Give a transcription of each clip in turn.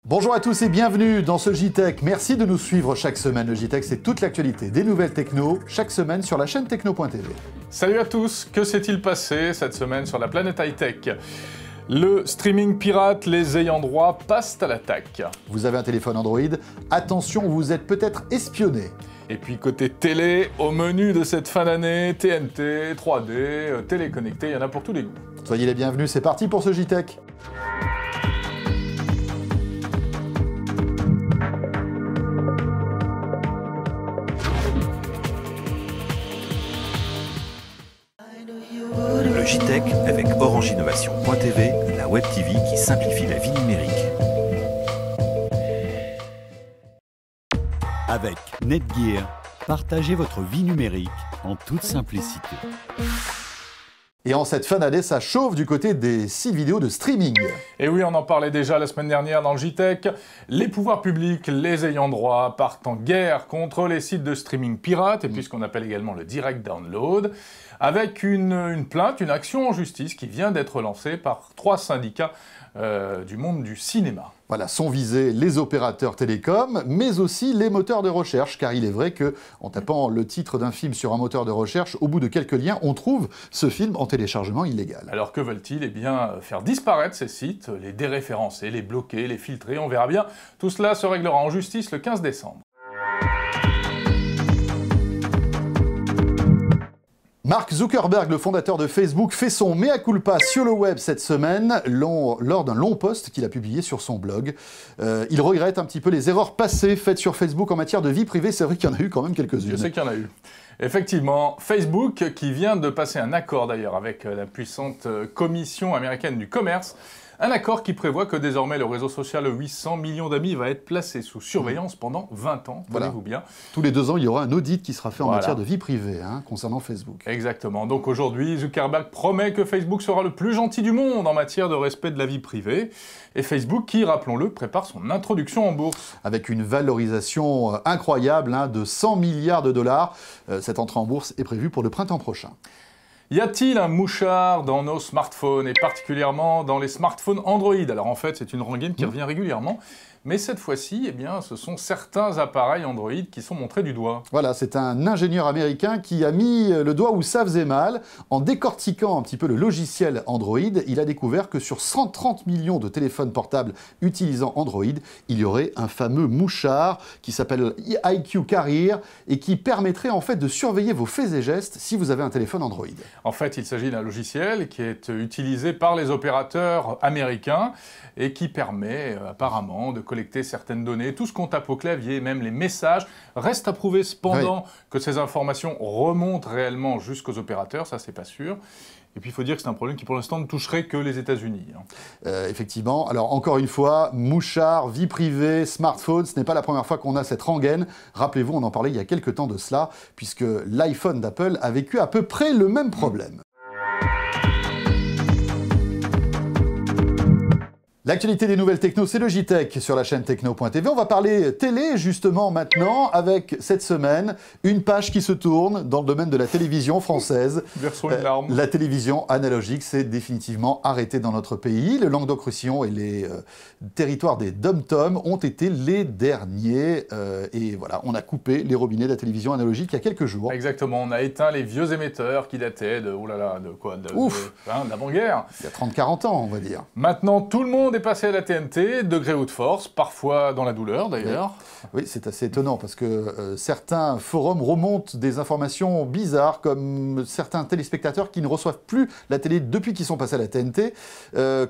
Bonjour à tous et bienvenue dans ce JTech. Merci de nous suivre chaque semaine. Le JTech, c'est toute l'actualité des nouvelles techno, chaque semaine sur la chaîne techno.tv. Salut à tous, que s'est-il passé cette semaine sur la planète high-tech? Le streaming pirate, les ayants droit passent à l'attaque. Vous avez un téléphone Android, attention, vous êtes peut-être espionné. Et puis côté télé, au menu de cette fin d'année, TNT, 3D, télé connectée, il y en a pour tous les goûts. Soyez les bienvenus, c'est parti pour ce JTech. Le JTech avec Orange Innovation.tv, la web TV qui simplifie la vie numérique. Avec Netgear, partagez votre vie numérique en toute simplicité. Et en cette fin d'année, ça chauffe du côté des sites vidéo de streaming. Et oui, on en parlait déjà la semaine dernière dans le JTech. Les pouvoirs publics, les ayants droit, partent en guerre contre les sites de streaming pirates, et puis ce qu'on appelle également le direct download, avec une plainte, une action en justice qui vient d'être lancée par 3 syndicats du monde du cinéma. Voilà, sont visés les opérateurs télécoms, mais aussi les moteurs de recherche, car il est vrai que, en tapant le titre d'un film sur un moteur de recherche, au bout de quelques liens, on trouve ce film en téléchargement illégal. Alors que veulent-ils? Eh bien, faire disparaître ces sites, les déréférencer, les bloquer, les filtrer, on verra bien. Tout cela se réglera en justice le 15 décembre. Mark Zuckerberg, le fondateur de Facebook, fait son mea culpa sur le web cette semaine, lors d'un long post qu'il a publié sur son blog. Il regrette un petit peu les erreurs passées faites sur Facebook en matière de vie privée. C'est vrai qu'il y en a eu quand même quelques-unes. Je sais qu'il y en a eu. Effectivement, Facebook, qui vient de passer un accord d'ailleurs avec la puissante commission américaine du commerce, un accord qui prévoit que désormais le réseau social 800 millions d'amis va être placé sous surveillance pendant 20 ans, tenez-vous bien. Tous les 2 ans, il y aura un audit qui sera fait en matière de vie privée, concernant Facebook. Exactement. Donc aujourd'hui, Zuckerberg promet que Facebook sera le plus gentil du monde en matière de respect de la vie privée. Et Facebook qui, rappelons-le, prépare son introduction en bourse. Avec une valorisation incroyable de 100 milliards de dollars. Cette entrée en bourse est prévue pour le printemps prochain. Y a-t-il un mouchard dans nos smartphones, et particulièrement dans les smartphones Android? Alors en fait, c'est une rengaine qui revient régulièrement, mais cette fois-ci, eh bien, ce sont certains appareils Android qui sont montrés du doigt. Voilà, c'est un ingénieur américain qui a mis le doigt où ça faisait mal. En décortiquant un petit peu le logiciel Android, il a découvert que sur 130 millions de téléphones portables utilisant Android, il y aurait un fameux mouchard qui s'appelle IQ Carrier et qui permettrait en fait de surveiller vos faits et gestes si vous avez un téléphone Android. En fait, il s'agit d'un logiciel qui est utilisé par les opérateurs américains et qui permet apparemment de collecter certaines données. Tout ce qu'on tape au clavier, même les messages, reste à prouver cependant que ces informations remontent réellement jusqu'aux opérateurs, ça c'est pas sûr. Et puis il faut dire que c'est un problème qui pour l'instant ne toucherait que les États-Unis. Effectivement, alors encore une fois, mouchard, vie privée, smartphone, ce n'est pas la première fois qu'on a cette rengaine. Rappelez-vous, on en parlait il y a quelques temps de cela, puisque l'iPhone d'Apple a vécu à peu près le même problème. L'actualité des nouvelles techno, c'est le JTech sur la chaîne techno.tv. On va parler télé justement maintenant avec cette semaine une page qui se tourne dans le domaine de la télévision française. Versons une larme. La télévision analogique s'est définitivement arrêtée dans notre pays. Le Languedoc-Roussillon et les territoires des DOM-TOM ont été les derniers. Et voilà, on a coupé les robinets de la télévision analogique il y a quelques jours. Exactement, on a éteint les vieux émetteurs qui dataient de, oh là là, de quoi, de l'avant-guerre. Il y a 30-40 ans, on va dire. Maintenant, tout le monde est passé à la TNT, degré ou de force, parfois dans la douleur d'ailleurs. Oui, c'est assez étonnant parce que certains forums remontent des informations bizarres, comme certains téléspectateurs qui ne reçoivent plus la télé depuis qu'ils sont passés à la TNT,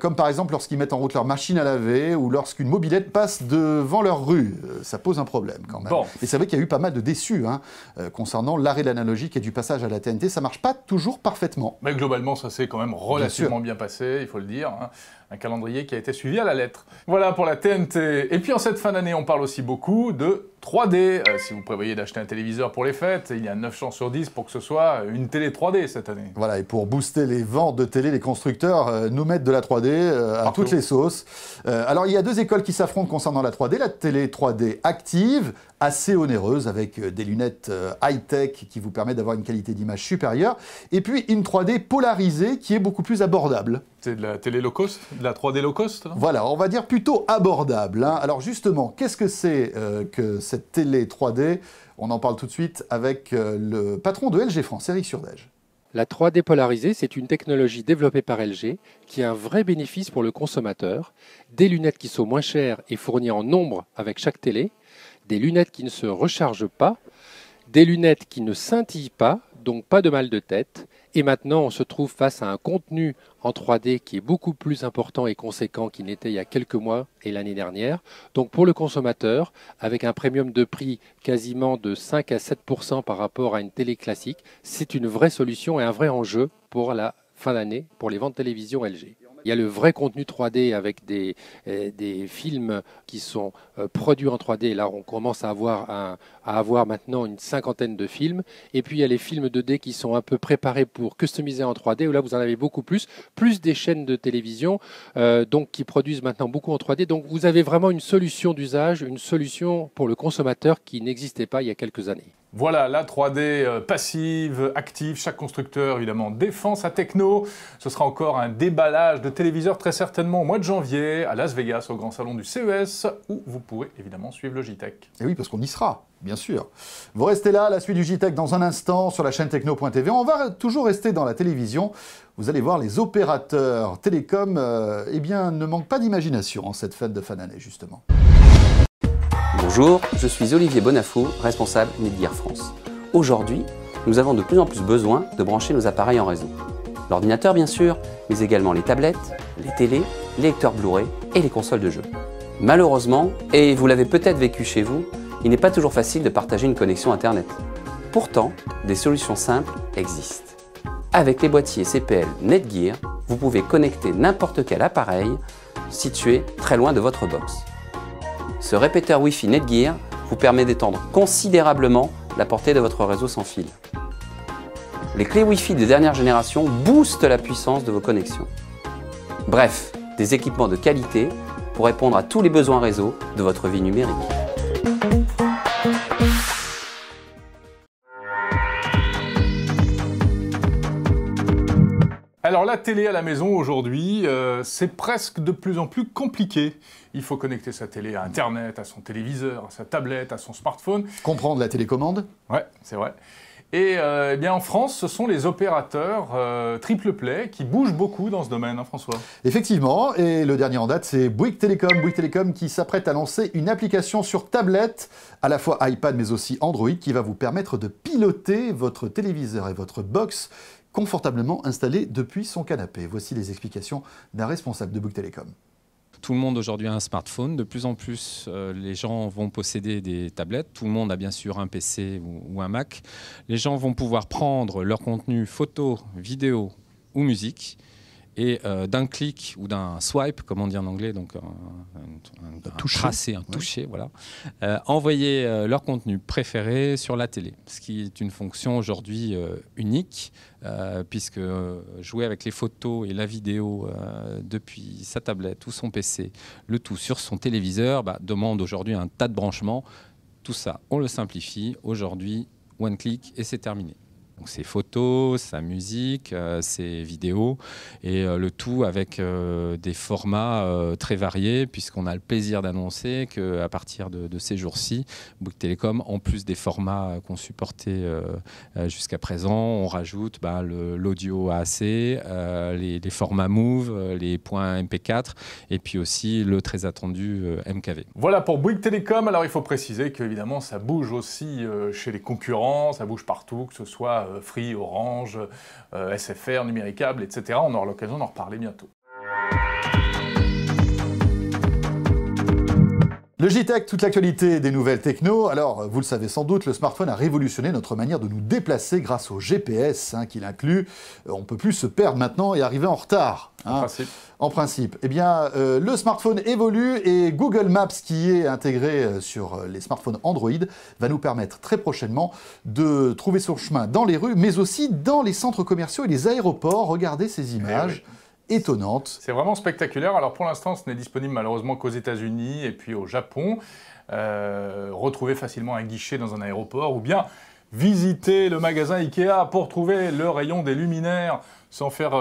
comme par exemple lorsqu'ils mettent en route leur machine à laver ou lorsqu'une mobilette passe devant leur rue. Ça pose un problème quand même. Bon. Et c'est vrai qu'il y a eu pas mal de déçus concernant l'arrêt de l'analogique et du passage à la TNT. Ça marche pas toujours parfaitement. Mais globalement, ça s'est quand même relativement bien passé, il faut le dire. Un calendrier qui a été suivi à la lettre. Voilà pour la TNT. Et puis en cette fin d'année, on parle aussi beaucoup de 3D. Si vous prévoyez d'acheter un téléviseur pour les fêtes, il y a 9 chances sur 10 pour que ce soit une télé 3D cette année. Voilà, et pour booster les ventes de télé, les constructeurs nous mettent de la 3D à toutes les sauces. Alors, il y a deux écoles qui s'affrontent concernant la 3D. La télé 3D active, assez onéreuse, avec des lunettes high-tech qui vous permettent d'avoir une qualité d'image supérieure. Et puis, une 3D polarisée qui est beaucoup plus abordable. C'est de la télé low cost, de la 3D low cost, non? Voilà, on va dire plutôt abordable. Hein. Alors justement, qu'est-ce que c'est que cette télé 3D? On en parle tout de suite avec le patron de LG France, Eric Surdège. La 3D polarisée, c'est une technologie développée par LG qui a un vrai bénéfice pour le consommateur. Des lunettes qui sont moins chères et fournies en nombre avec chaque télé, des lunettes qui ne se rechargent pas, des lunettes qui ne scintillent pas, donc pas de mal de tête. Et maintenant, on se trouve face à un contenu en 3D qui est beaucoup plus important et conséquent qu'il n'était il y a quelques mois et l'année dernière. Donc pour le consommateur, avec un premium de prix quasiment de 5 à 7% par rapport à une télé classique, c'est une vraie solution et un vrai enjeu pour la fin d'année, pour les ventes télévision LG. Il y a le vrai contenu 3D avec des films qui sont produits en 3D. Là, on commence à avoir maintenant une cinquantaine de films. Et puis, il y a les films 2D qui sont un peu préparés pour customiser en 3D, où là, vous en avez beaucoup plus des chaînes de télévision donc, qui produisent maintenant beaucoup en 3D. Donc, vous avez vraiment une solution d'usage, une solution pour le consommateur qui n'existait pas il y a quelques années. Voilà, la 3D passive, active, chaque constructeur évidemment défend sa techno. Ce sera encore un déballage de téléviseurs très certainement au mois de janvier à Las Vegas, au grand salon du CES, où vous pourrez évidemment suivre le JTech. Et oui, parce qu'on y sera, bien sûr. Vous restez là, la suite du JTech dans un instant sur la chaîne techno.tv. On va toujours rester dans la télévision. Vous allez voir, les opérateurs télécoms eh bien, ne manquent pas d'imagination en cette fête de fin d'année, justement. Bonjour, je suis Olivier Bonafou, responsable Netgear France. Aujourd'hui, nous avons de plus en plus besoin de brancher nos appareils en réseau. L'ordinateur bien sûr, mais également les tablettes, les télés, les lecteurs Blu-ray et les consoles de jeux. Malheureusement, et vous l'avez peut-être vécu chez vous, il n'est pas toujours facile de partager une connexion Internet. Pourtant, des solutions simples existent. Avec les boîtiers CPL Netgear, vous pouvez connecter n'importe quel appareil situé très loin de votre box. Ce répéteur Wi-Fi Netgear vous permet d'étendre considérablement la portée de votre réseau sans fil. Les clés Wi-Fi de dernière génération boostent la puissance de vos connexions. Bref, des équipements de qualité pour répondre à tous les besoins réseau de votre vie numérique. Alors la télé à la maison aujourd'hui, c'est presque de plus en plus compliqué. Il faut connecter sa télé à Internet, à son téléviseur, à sa tablette, à son smartphone. Comprendre la télécommande? Ouais, c'est vrai. Et eh bien en France, ce sont les opérateurs triple play qui bougent beaucoup dans ce domaine, hein, François? Effectivement, et le dernier en date, c'est Bouygues Télécom. Bouygues Télécom qui s'apprête à lancer une application sur tablette, à la fois iPad mais aussi Android, qui va vous permettre de piloter votre téléviseur et votre box confortablement installé depuis son canapé. Voici les explications d'un responsable de Bouygues Télécom. Tout le monde aujourd'hui a un smartphone. De plus en plus, les gens vont posséder des tablettes. Tout le monde a bien sûr un PC ou un Mac. Les gens vont pouvoir prendre leur contenu photo, vidéo ou musique et d'un clic ou d'un swipe, comme on dit en anglais, donc un tracé, un toucher, voilà, envoyer leur contenu préféré sur la télé, ce qui est une fonction aujourd'hui unique, puisque jouer avec les photos et la vidéo depuis sa tablette ou son PC, le tout sur son téléviseur, demande aujourd'hui un tas de branchements. Tout ça, on le simplifie. Aujourd'hui, one click et c'est terminé. Donc ses photos, sa musique, ses vidéos, et le tout avec des formats très variés, puisqu'on a le plaisir d'annoncer qu'à partir de ces jours-ci, Bouygues Télécom, en plus des formats qu'on supportait jusqu'à présent, on rajoute l'audio AAC, les formats Move, les points MP4, et puis aussi le très attendu MKV. Voilà pour Bouygues Télécom. Alors il faut préciser qu'évidemment ça bouge aussi chez les concurrents, ça bouge partout, que ce soit Free, Orange, SFR, Numéricable, etc. On aura l'occasion d'en reparler bientôt. Le JTech, toute l'actualité des nouvelles techno. Alors, vous le savez sans doute, le smartphone a révolutionné notre manière de nous déplacer grâce au GPS qu'il inclut. On ne peut plus se perdre maintenant et arriver en retard. En principe. Eh bien, le smartphone évolue et Google Maps, qui est intégré sur les smartphones Android, va nous permettre très prochainement de trouver son chemin dans les rues, mais aussi dans les centres commerciaux et les aéroports. Regardez ces images. Étonnante. C'est vraiment spectaculaire. Alors pour l'instant, ce n'est disponible malheureusement qu'aux États-Unis et puis au Japon. Retrouver facilement un guichet dans un aéroport ou bien visiter le magasin Ikea pour trouver le rayon des luminaires sans faire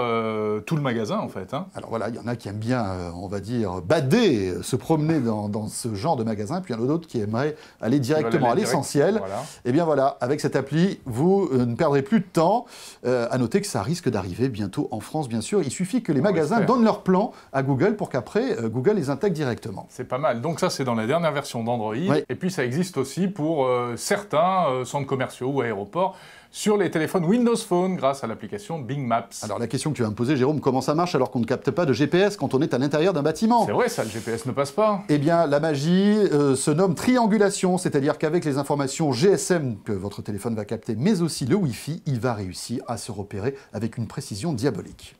tout le magasin en fait. Alors voilà, il y en a qui aiment bien, on va dire, bader, se promener dans ce genre de magasin, puis il y en a d'autres qui aimeraient aller directement à l'essentiel. Voilà. Et bien voilà, avec cette appli, vous ne perdrez plus de temps. À noter que ça risque d'arriver bientôt en France, bien sûr. Il suffit que les magasins donnent leur plan à Google pour qu'après, Google les intègre directement. C'est pas mal. Donc ça, c'est dans la dernière version d'Android. Oui. Et puis ça existe aussi pour certains centres commerciaux ou aéroports, sur les téléphones Windows Phone grâce à l'application Bing Maps. Alors la question que tu vas me poser, Jérôme, comment ça marche alors qu'on ne capte pas de GPS quand on est à l'intérieur d'un bâtiment? C'est vrai ça, le GPS ne passe pas. Eh bien la magie se nomme triangulation, c'est-à-dire qu'avec les informations GSM que votre téléphone va capter, mais aussi le Wi-Fi, il va réussir à se repérer avec une précision diabolique.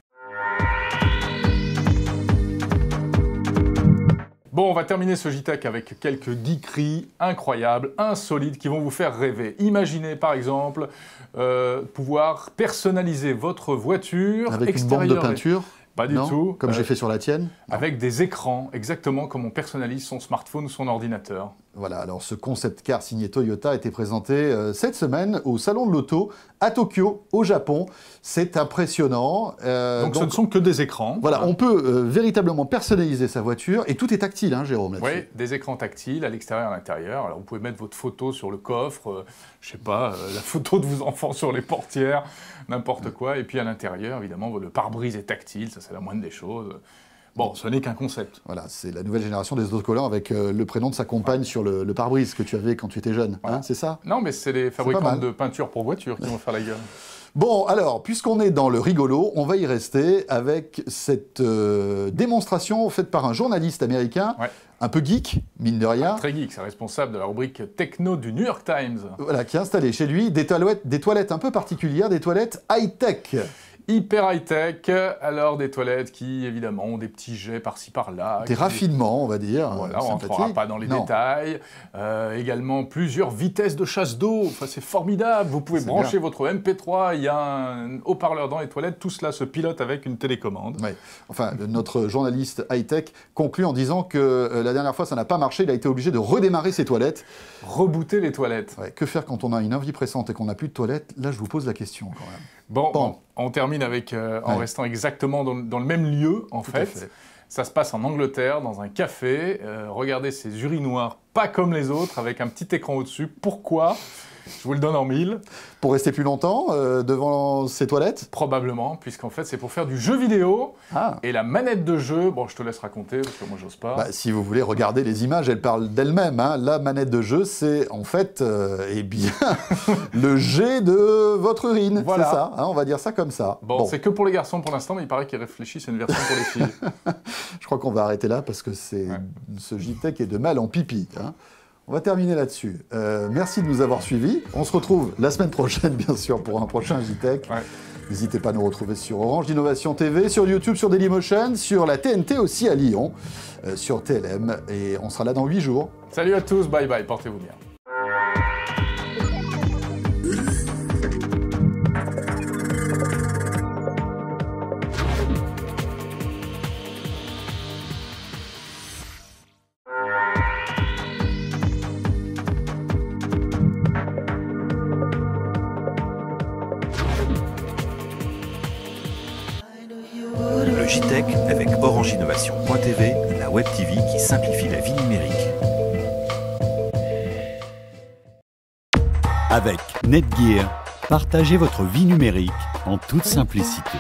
Bon, on va terminer ce JTech avec quelques geekeries incroyables, insolites, qui vont vous faire rêver. Imaginez par exemple pouvoir personnaliser votre voiture avec une bande de peinture. Pas du tout. Comme j'ai fait sur la tienne. Avec des écrans, exactement comme on personnalise son smartphone ou son ordinateur. Voilà, alors ce concept car signé Toyota a été présenté cette semaine au Salon de l'Auto à Tokyo, au Japon. C'est impressionnant. Donc ce ne sont que des écrans. Voilà, on peut véritablement personnaliser sa voiture et tout est tactile, Jérôme, là-dessus. Oui, des écrans tactiles à l'extérieur et à l'intérieur. Alors vous pouvez mettre votre photo sur le coffre, je sais pas, la photo de vos enfants sur les portières, n'importe quoi. Et puis à l'intérieur, évidemment, le pare-brise est tactile, ça c'est la moindre des choses. Bon, ce n'est qu'un concept. Voilà, c'est la nouvelle génération des autocollants avec le prénom de sa compagne sur le pare-brise que tu avais quand tu étais jeune, c'est ça? Non, mais c'est les fabricants de peinture pour voitures qui vont faire la gueule. Bon, alors, puisqu'on est dans le rigolo, on va y rester avec cette démonstration faite par un journaliste américain, un peu geek, mine de rien. Très geek, c'est responsable de la rubrique techno du New York Times. Voilà, qui a installé chez lui des toilettes un peu particulières, des toilettes high-tech. Hyper high-tech, alors des toilettes qui, évidemment, ont des petits jets par-ci par-là. Des raffinements, on va dire. Voilà, on n'entrera pas dans les détails. Également, plusieurs vitesses de chasse d'eau. Enfin, c'est formidable. Vous pouvez brancher votre MP3, il y a un haut-parleur dans les toilettes. Tout cela se pilote avec une télécommande. Ouais. Enfin, notre journaliste high-tech conclut en disant que la dernière fois, ça n'a pas marché. Il a été obligé de redémarrer ses toilettes. Rebooter les toilettes. Ouais, que faire quand on a une envie pressante et qu'on n'a plus de toilettes? Là, je vous pose la question, quand même. Bon, on termine avec, en restant exactement dans le même lieu, en fait. Ça se passe en Angleterre, dans un café. Regardez ces urinoirs, pas comme les autres, avec un petit écran au-dessus. Pourquoi? Je vous le donne en mille. Pour rester plus longtemps devant ces toilettes? Probablement, puisqu'en fait, c'est pour faire du jeu vidéo. Et la manette de jeu, bon, je te laisse raconter, parce que moi, j'ose pas. Si vous voulez regarder les images, elles parlent d'elles-mêmes. La manette de jeu, c'est en fait, eh bien, le jet de votre urine. Voilà. C'est ça, on va dire ça comme ça. Bon. C'est que pour les garçons pour l'instant, mais il paraît qu'ils réfléchissent à une version pour les filles. Je crois qu'on va arrêter là, parce que ce JTech est de mal en pipi. On va terminer là-dessus. Merci de nous avoir suivis. On se retrouve la semaine prochaine, bien sûr, pour un prochain JTech. N'hésitez pas à nous retrouver sur Orange Innovation TV, sur YouTube, sur Dailymotion, sur la TNT aussi à Lyon, sur TLM. Et on sera là dans 8 jours. Salut à tous, bye bye, portez-vous bien. Le JTech avec Orange Innovation.tv, la web TV qui simplifie la vie numérique. Avec Netgear, partagez votre vie numérique en toute simplicité.